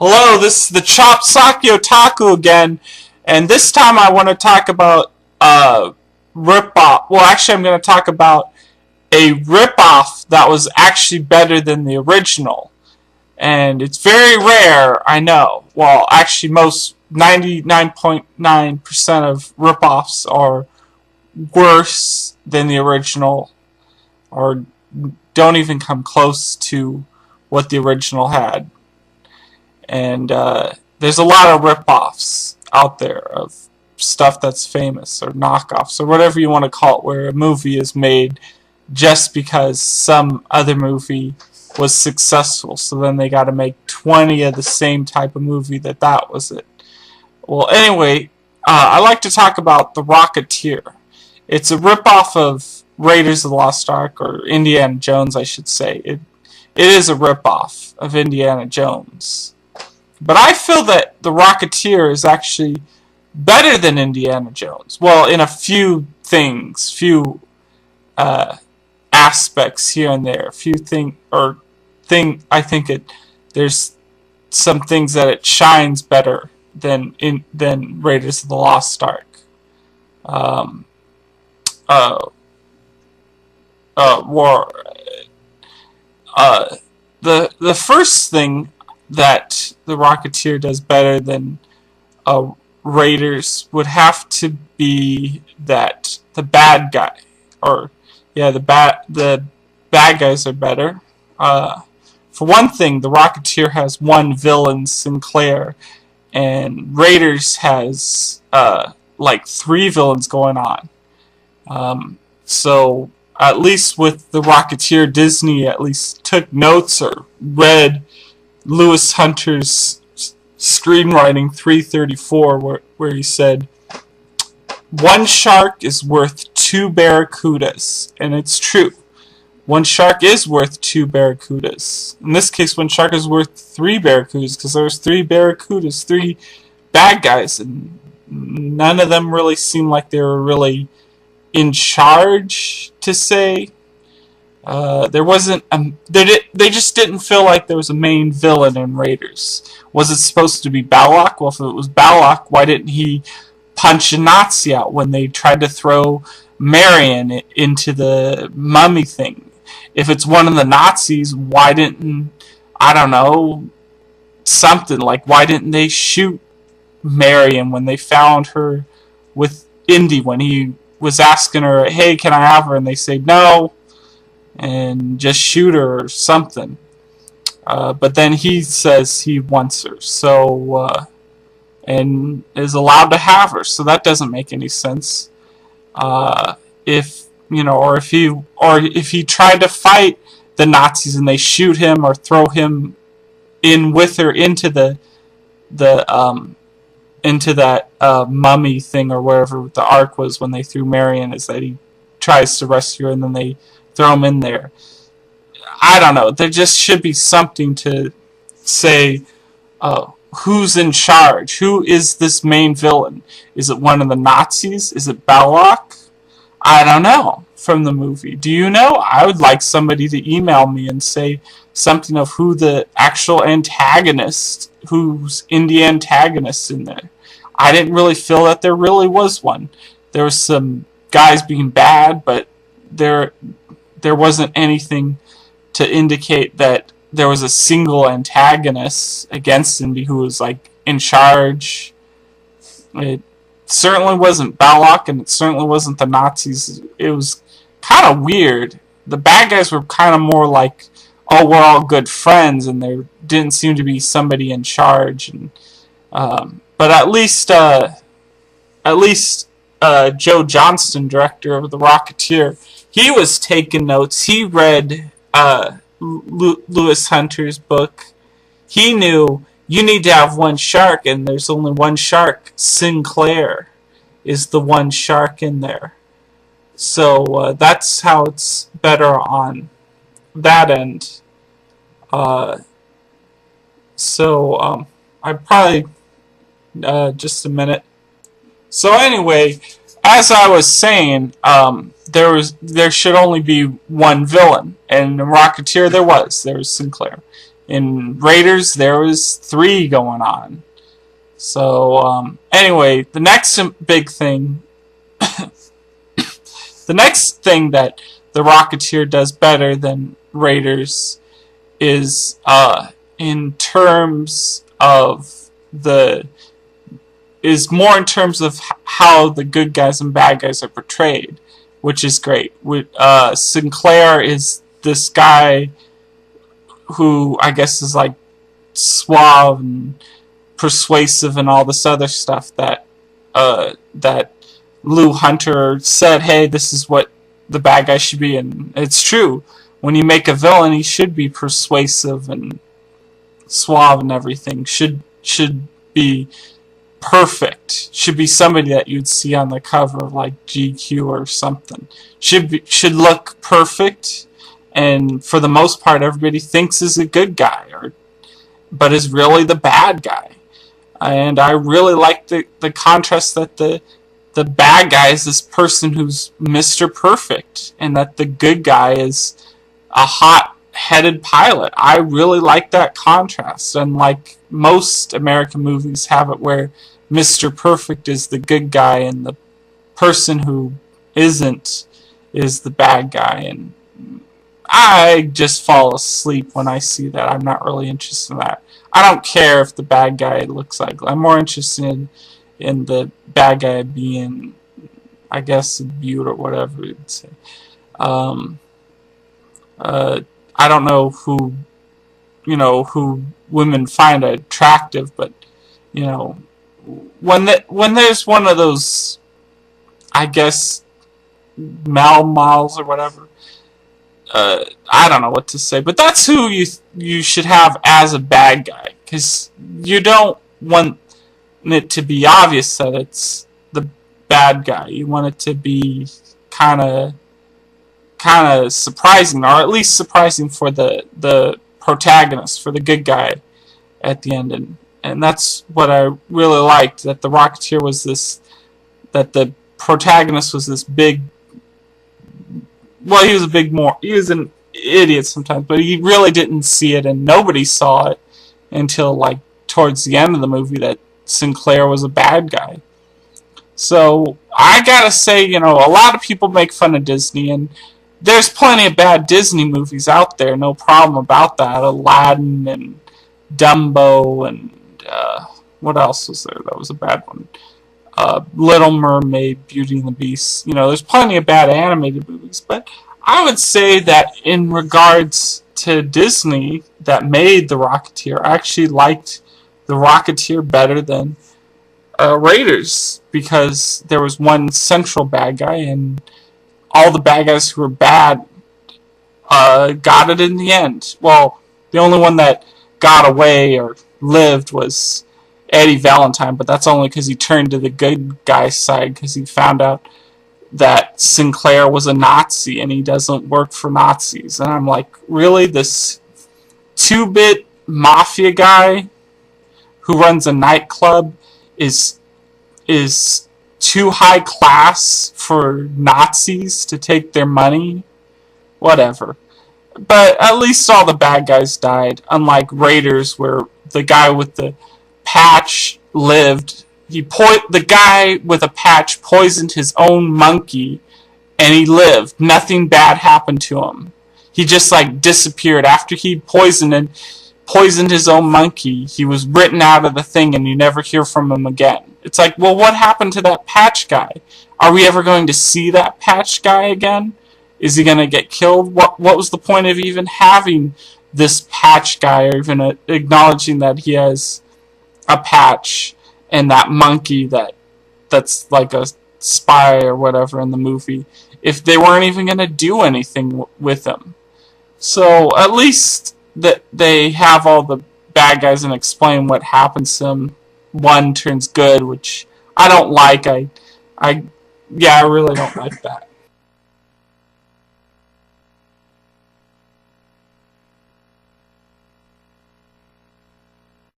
Hello, this is the Chop Sake Otaku again, and this time I want to talk about rip-off. Well, actually, I'm going to talk about a rip-off that was actually better than the original. And it's very rare, I know. Well, actually, most 99.9% of rip-offs are worse than the original, or don't even come close to what the original had. And there's a lot of rip-offs out there of stuff that's famous, or knockoffs, or whatever you want to call it, where a movie is made just because some other movie was successful, so then they got to make 20 of the same type of movie that was it. Well, anyway, I like to talk about The Rocketeer. It's a rip-off of Raiders of the Lost Ark, or Indiana Jones, I should say. It is a rip-off of Indiana Jones. But I feel that The Rocketeer is actually better than Indiana Jones. Well, in a few things, few aspects here and there. I think there's some things that it shines better than Raiders of the Lost Ark. The first thing that The Rocketeer does better than Raiders would have to be that the bad guy, the bad guys are better. For one thing, The Rocketeer has one villain, Sinclair, and Raiders has like 3 villains going on. So at least with The Rocketeer, Disney at least took notes or read Lewis Hunter's screenwriting 334, where he said, "One shark is worth 2 barracudas," and it's true. One shark is worth 2 barracudas. In this case, one shark is worth 3 barracudas, because there's 3 barracudas, 3 bad guys, and none of them really seemed like they were really in charge, to say. There wasn't they just didn't feel like there was a main villain in Raiders. Was it supposed to be Balak? Well, if it was Balak, why didn't he punch a Nazi out when they tried to throw Marion into the mummy thing? If it's one of the Nazis, why didn't, I don't know, something like, why didn't they shoot Marion when they found her with Indy, when he was asking her, "Hey, can I have her?" and they say no, and just shoot her or something. But then he says he wants her, so and is allowed to have her, so that doesn't make any sense. If he tried to fight the Nazis and they shoot him or throw him in with her into that mummy thing, or wherever the Ark was when they threw Marion, is that he tries to rescue her and then they throw him in there. I don't know. There just should be something to say, who's in charge? Who is this main villain? Is it one of the Nazis? Is it Balak? I don't know from the movie. Do you know? I would like somebody to email me and say something of who the actual antagonist, who's in the antagonist in there. I didn't really feel that there really was one. There was some guys being bad, but there wasn't anything to indicate that there was a single antagonist against Indy who was like in charge. It certainly wasn't Balak, and it certainly wasn't the Nazis. It was kind of weird. The bad guys were kind of more like, oh, we're all good friends, and there didn't seem to be somebody in charge. And but at least Joe Johnston, director of The Rocketeer, he was taking notes. He read Lewis Hunter's book. He knew you need to have one shark, and there's only one shark. Sinclair is the one shark in there. So that's how it's better on that end. I probably just a minute. So anyway, as I was saying, there should only be one villain, and in Rocketeer there was Sinclair. In Raiders, there was 3 going on. So, anyway, the next big thing, the next thing that The Rocketeer does better than Raiders is, in terms of more in terms of how the good guys and bad guys are portrayed, which is great. Sinclair is this guy who I guess is like suave and persuasive and all this other stuff that Lou Hunter said, hey, this is what the bad guy should be, and it's true. When you make a villain, he should be persuasive and suave and everything. Should be perfect. Should be somebody that you'd see on the cover of like GQ or something. Should look perfect, and for the most part, everybody thinks is a good guy, but is really the bad guy. And I really like the contrast that the bad guy is this person who's Mr. Perfect, and that the good guy is a hot-headed pilot. I really like that contrast, and like most American movies have it where Mr. Perfect is the good guy and the person who isn't is the bad guy, and I just fall asleep when I see that. I'm not really interested in that. I don't care if the bad guy looks ugly. I'm more interested in the bad guy being, I guess, a beaut or whatever you'd say. I don't know who women find attractive, but when there's one of those, I guess, male models or whatever, I don't know what to say, but that's who you should have as a bad guy, because you don't want it to be obvious that it's the bad guy. You want it to be kind of surprising, or at least surprising for the protagonist, for the good guy at the end, and that's what I really liked, that the Rocketeer was this, that the protagonist was this big, well, he was an idiot sometimes, but he really didn't see it, and nobody saw it until like towards the end of the movie, that Sinclair was a bad guy. So I gotta say, a lot of people make fun of Disney, and there's plenty of bad Disney movies out there, no problem about that. Aladdin and Dumbo and what else was there that was a bad one? Little Mermaid, Beauty and the Beast. There's plenty of bad animated movies, but I would say that in regards to Disney that made The Rocketeer, I actually liked The Rocketeer better than Raiders, because there was one central bad guy, and all the bad guys who were bad got it in the end. Well, the only one that got away or lived was Eddie Valentine, but that's only because he turned to the good guy's side, because he found out that Sinclair was a Nazi and he doesn't work for Nazis. And I'm like, really? This 2-bit mafia guy who runs a nightclub is too high class for Nazis to take their money? Whatever. But at least all the bad guys died, unlike Raiders, where the guy with the patch lived. The guy with a patch poisoned his own monkey, and he lived. Nothing bad happened to him. He just disappeared after he poisoned his own monkey. He was written out of the thing, and you never hear from him again. It's like, well, what happened to that patch guy? Are we ever going to see that patch guy again? Is he going to get killed? What was the point of even having this patch guy, or even acknowledging that he has a patch and that monkey that's like a spy or whatever in the movie, if they weren't even going to do anything with him? So at least that they have all the bad guys and explain what happens to them. One turns good, which I don't like. I really don't like that.